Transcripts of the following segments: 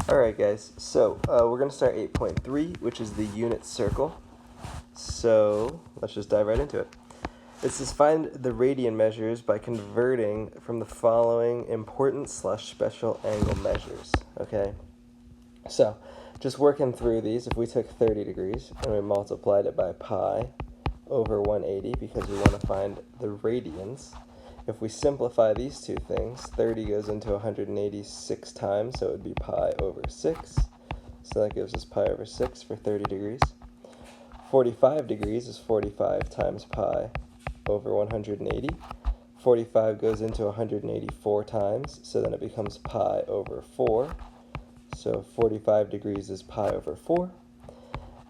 Alright guys, so we're going to start 8.3, which is the unit circle. So let's just dive right into it. It says find the radian measures by converting from the following important/special angle measures. Okay, so just working through these, if we took 30 degrees and we multiplied it by pi over 180 because we want to find the radians. If we simplify these two things, 30 goes into 186 times, so it would be pi over 6. So that gives us pi over 6 for 30 degrees. 45 degrees is 45 times pi over 180. 45 goes into 184 times, so then it becomes pi over 4. So 45 degrees is pi over 4.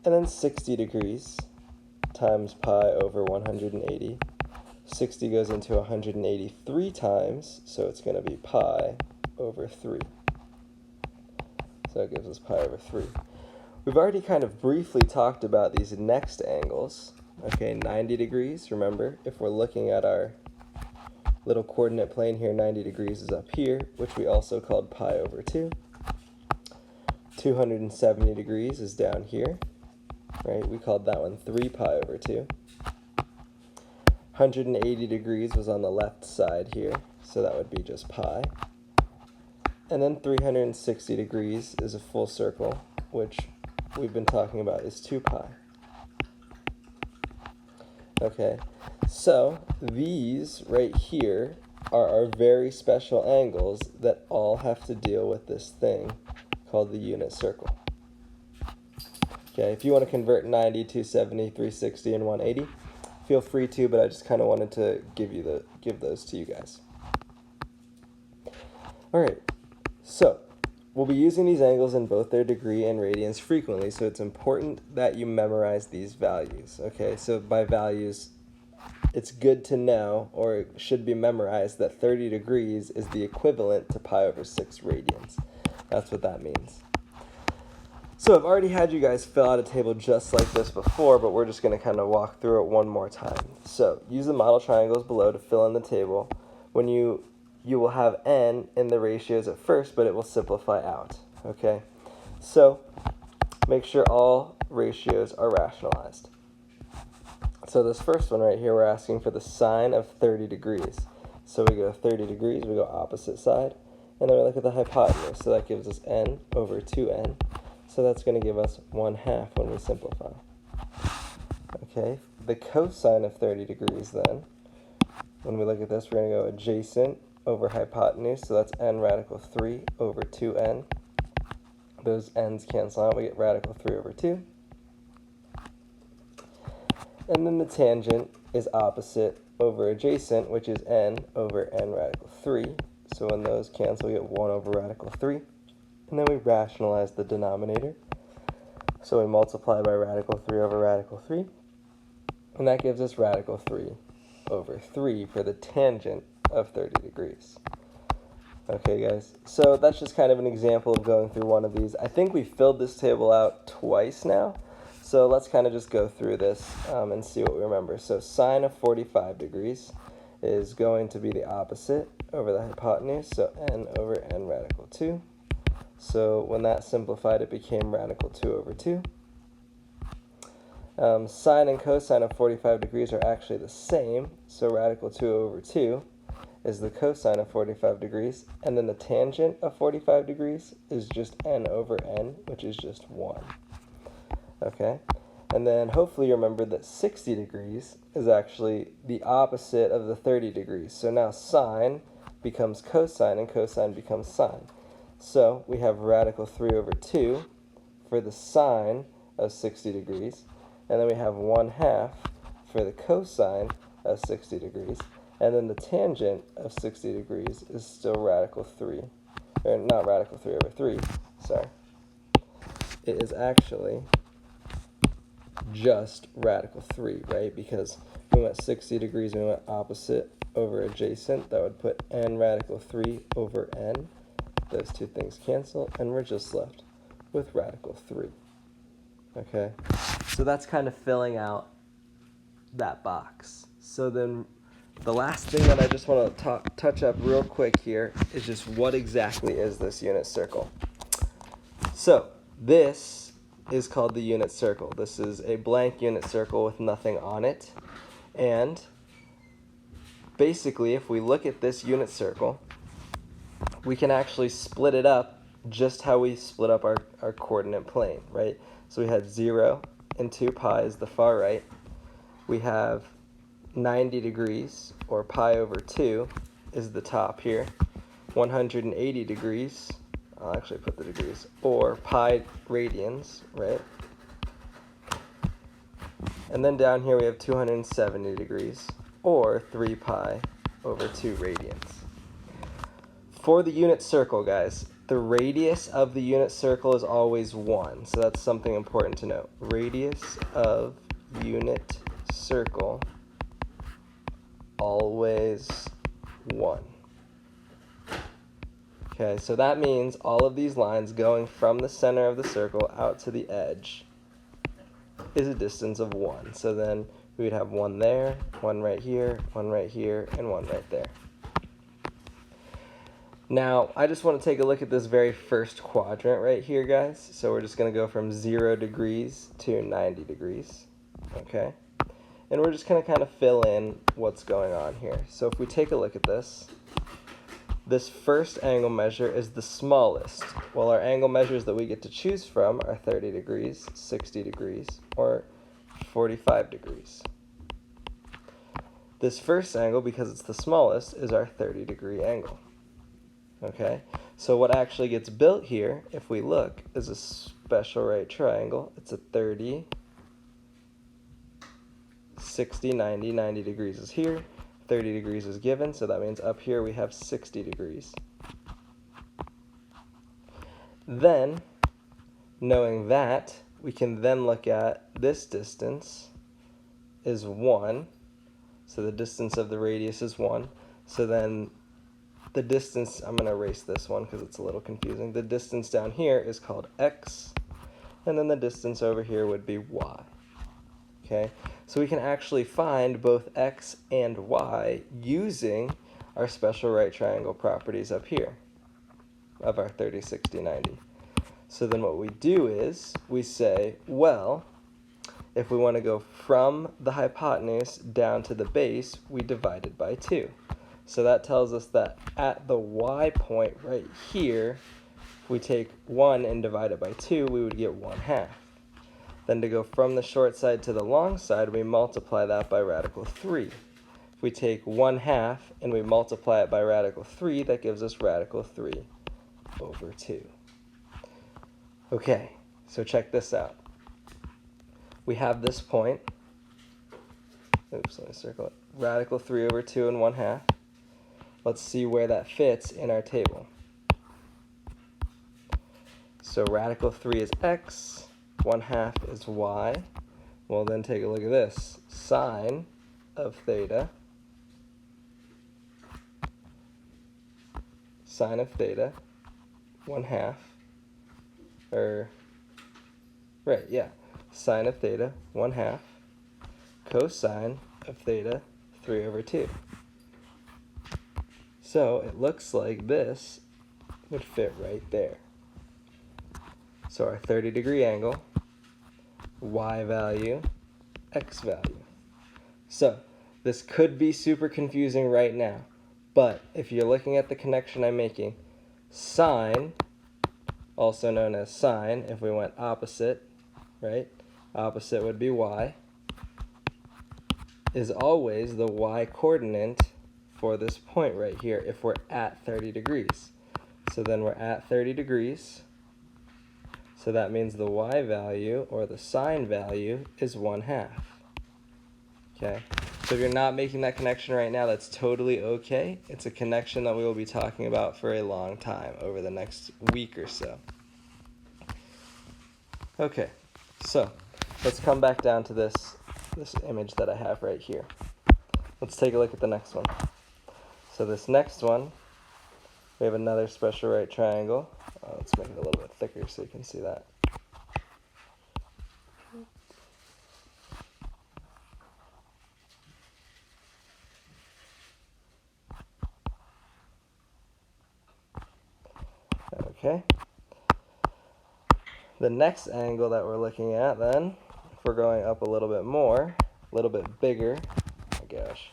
And then 60 degrees times pi over 180. 60 goes into 183 times, so it's going to be pi over 3. So that gives us pi over 3. We've already kind of briefly talked about these next angles. Okay, 90 degrees, remember, if we're looking at our little coordinate plane here, 90 degrees is up here, which we also called pi over 2. 270 degrees is down here, right? We called that one 3 pi over 2. 180 degrees was on the left side here, so that would be just pi. And then 360 degrees is a full circle, which we've been talking about is 2 pi. Okay, so these right here are our very special angles that all have to deal with this thing called the unit circle. Okay, if you want to convert 90, 270, 360, and 180, feel free to, but I just kind of wanted to give those to you guys. Alright, so we'll be using these angles in both their degree and radians frequently, so it's important that you memorize these values. Okay, so by values, it's good to know, or it should be memorized, that 30 degrees is the equivalent to pi over 6 radians. That's what that means. So I've already had you guys fill out a table just like this before, but we're just going to kind of walk through it one more time. So use the model triangles below to fill in the table. When you will have n in the ratios at first, but it will simplify out. Okay, so make sure all ratios are rationalized. So this first one right here, we're asking for the sine of 30 degrees. So we go 30 degrees, we go opposite side, and then we look at the hypotenuse. So that gives us n over 2n. So that's going to give us 1/2 when we simplify. Okay, the cosine of 30 degrees then, when we look at this, we're going to go adjacent over hypotenuse, so that's n radical 3 over 2n. Those n's cancel out, we get radical 3 over 2. And then the tangent is opposite over adjacent, which is n over n radical 3. So when those cancel, we get 1 over radical 3. And then we rationalize the denominator. So we multiply by radical 3 over radical 3. And that gives us radical 3 over 3 for the tangent of 30 degrees. Okay, guys. So that's just kind of an example of going through one of these. I think we filled this table out twice now. So let's kind of just go through this and see what we remember. So sine of 45 degrees is going to be the opposite over the hypotenuse. So n over n radical 2. So when that simplified, it became radical 2 over 2. Sine and cosine of 45 degrees are actually the same. So radical 2 over 2 is the cosine of 45 degrees. And then the tangent of 45 degrees is just n over n, which is just 1. Okay? And then hopefully you remember that 60 degrees is actually the opposite of the 30 degrees. So now sine becomes cosine and cosine becomes sine. So we have radical 3 over 2 for the sine of 60 degrees, and then we have 1/2 for the cosine of 60 degrees, and then the tangent of 60 degrees is still radical 3, or not radical 3 over 3, sorry. It is actually just radical 3, right? Because we went 60 degrees, we went opposite over adjacent, that would put n radical 3 over n. Those two things cancel, and we're just left with radical 3. Okay, so that's kind of filling out that box. So then the last thing that I just want to touch up real quick here is just what exactly is this unit circle? So this is called the unit circle. This is a blank unit circle with nothing on it. And basically, if we look at this unit circle, we can actually split it up just how we split up our coordinate plane, right? So we had 0 and 2 pi is the far right. We have 90 degrees, or pi over 2, is the top here. 180 degrees, I'll actually put the degrees, or pi radians, right? And then down here we have 270 degrees, or 3 pi over 2 radians. For the unit circle, guys, the radius of the unit circle is always 1, so that's something important to note. Radius of unit circle, always 1. Okay, so that means all of these lines going from the center of the circle out to the edge is a distance of 1. So then we would have 1 there, 1 right here, 1 right here, and 1 right there. Now, I just want to take a look at this very first quadrant right here, guys. So we're just going to go from 0 degrees to 90 degrees, okay? And we're just going to kind of fill in what's going on here. So if we take a look at this, this first angle measure is the smallest. Well, our angle measures that we get to choose from are 30 degrees, 60 degrees, or 45 degrees. This first angle, because it's the smallest, is our 30-degree angle. Okay, so what actually gets built here, if we look, is a special right triangle. It's a 30, 60, 90, 90 degrees is here, 30 degrees is given, so that means up here we have 60 degrees. Then, knowing that, we can then look at this distance is 1, so the distance of the radius is 1, so then the distance, I'm going to erase this one because it's a little confusing. The distance down here is called x, and then the distance over here would be y. Okay, so we can actually find both x and y using our special right triangle properties up here of our 30, 60, 90. So then what we do is we say, well, if we want to go from the hypotenuse down to the base, we divide it by 2. So that tells us that at the y point right here, if we take 1 and divide it by 2, we would get 1/2. Then to go from the short side to the long side, we multiply that by radical 3. If we take 1/2 and we multiply it by radical 3, that gives us radical 3 over 2. Okay, so check this out. We have this point. Oops, let me circle it. Radical 3 over 2 and 1/2. Let's see where that fits in our table. So radical 3 is x, 1/2 is y. Well, then take a look at this. Sine of theta, sine of theta, 1/2, sine of theta, 1/2, cosine of theta, 3 over 2. So it looks like this would fit right there. So our 30-degree angle, y value, x value. So this could be super confusing right now, but if you're looking at the connection I'm making, sine, also known as sine, if we went opposite, right? Opposite would be y, is always the y coordinate for this point right here if we're at 30 degrees. So then we're at 30 degrees. So that means the y value, or the sine value, is 1/2. Okay? So if you're not making that connection right now, that's totally okay. It's a connection that we will be talking about for a long time, over the next week or so. Okay, so let's come back down to this image that I have right here. Let's take a look at the next one. So this next one, we have another special right triangle. Let's make it a little bit thicker so you can see that. Okay. The next angle that we're looking at then, if we're going up a little bit more, a little bit bigger, oh my gosh,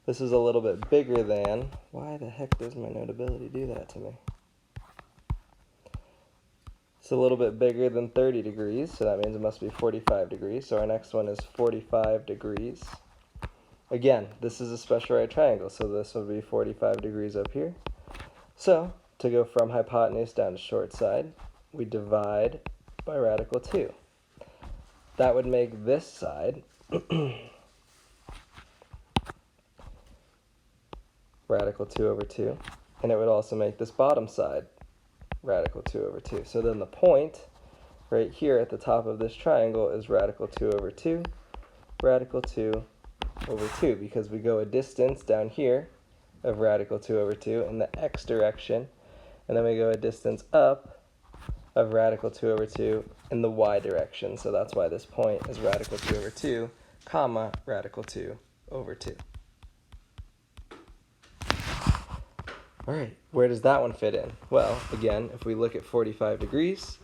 this is a little bit bigger than, why the heck does my Notability do that to me? It's a little bit bigger than 30 degrees, so that means it must be 45 degrees. So our next one is 45 degrees. Again, this is a special right triangle, so this will be 45 degrees up here. So, to go from hypotenuse down to short side, we divide by radical 2. That would make this side radical 2 over 2, and it would also make this bottom side radical 2 over 2. So then the point right here at the top of this triangle is radical 2 over 2, radical 2 over 2, because we go a distance down here of radical 2 over 2 in the x direction, and then we go a distance up of radical 2 over 2 in the y direction. So that's why this point is radical 2 over 2, comma, radical 2 over 2. All right, where does that one fit in? Well, again, if we look at 45 degrees,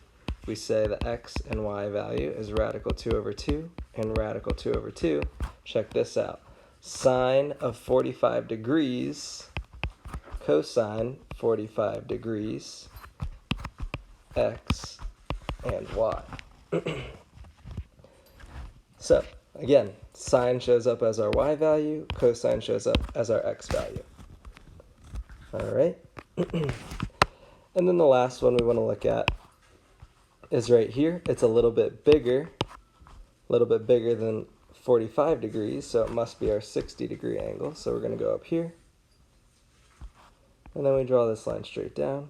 we say the x and y value is radical 2 over 2 and radical 2 over 2. Check this out. Sine of 45 degrees, cosine 45 degrees, x and y. So, again, sine shows up as our y value, cosine shows up as our x value. All right, and then the last one we want to look at is right here. It's a little bit bigger than 45 degrees, so it must be our 60-degree angle. So we're going to go up here, and then we draw this line straight down,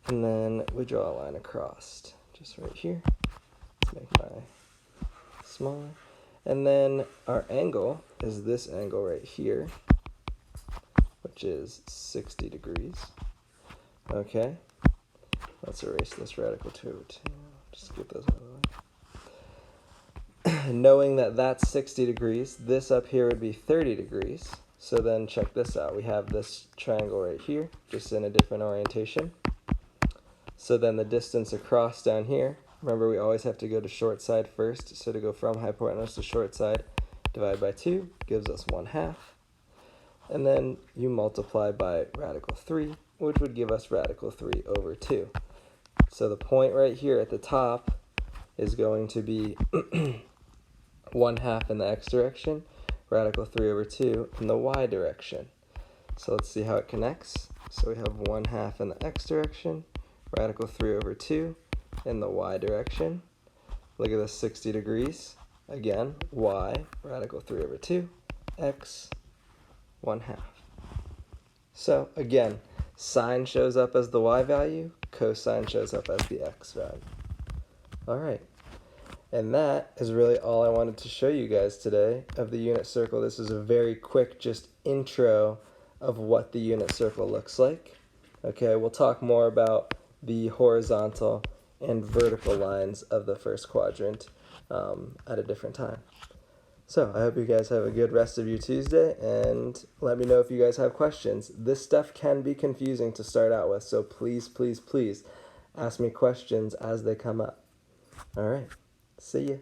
and then we draw a line across, just right here. Let's make mine smaller. And then our angle is this angle right here, which is 60 degrees. Okay, let's erase this radical 2 over 2. Just get those out of the way. Knowing that that's 60 degrees, this up here would be 30 degrees. So then check this out. We have this triangle right here, just in a different orientation. So then the distance across down here, remember we always have to go to short side first. So to go from hypotenuse to short side, divide by 2 gives us 1/2. And then you multiply by radical 3, which would give us radical 3 over 2. So the point right here at the top is going to be 1/2 in the x direction, radical 3 over 2 in the y direction. So let's see how it connects. So we have 1/2 in the x direction, radical 3 over 2 in the y direction. Look at this 60 degrees. Again, y, radical 3 over 2, x, 1/2. So again, sine shows up as the y value, cosine shows up as the x value. All right, and that is really all I wanted to show you guys today of the unit circle. This is a very quick just intro of what the unit circle looks like. Okay, we'll talk more about the horizontal and vertical lines of the first quadrant at a different time. So I hope you guys have a good rest of your Tuesday, and let me know if you guys have questions. This stuff can be confusing to start out with, so please, please, please ask me questions as they come up. All right, see ya.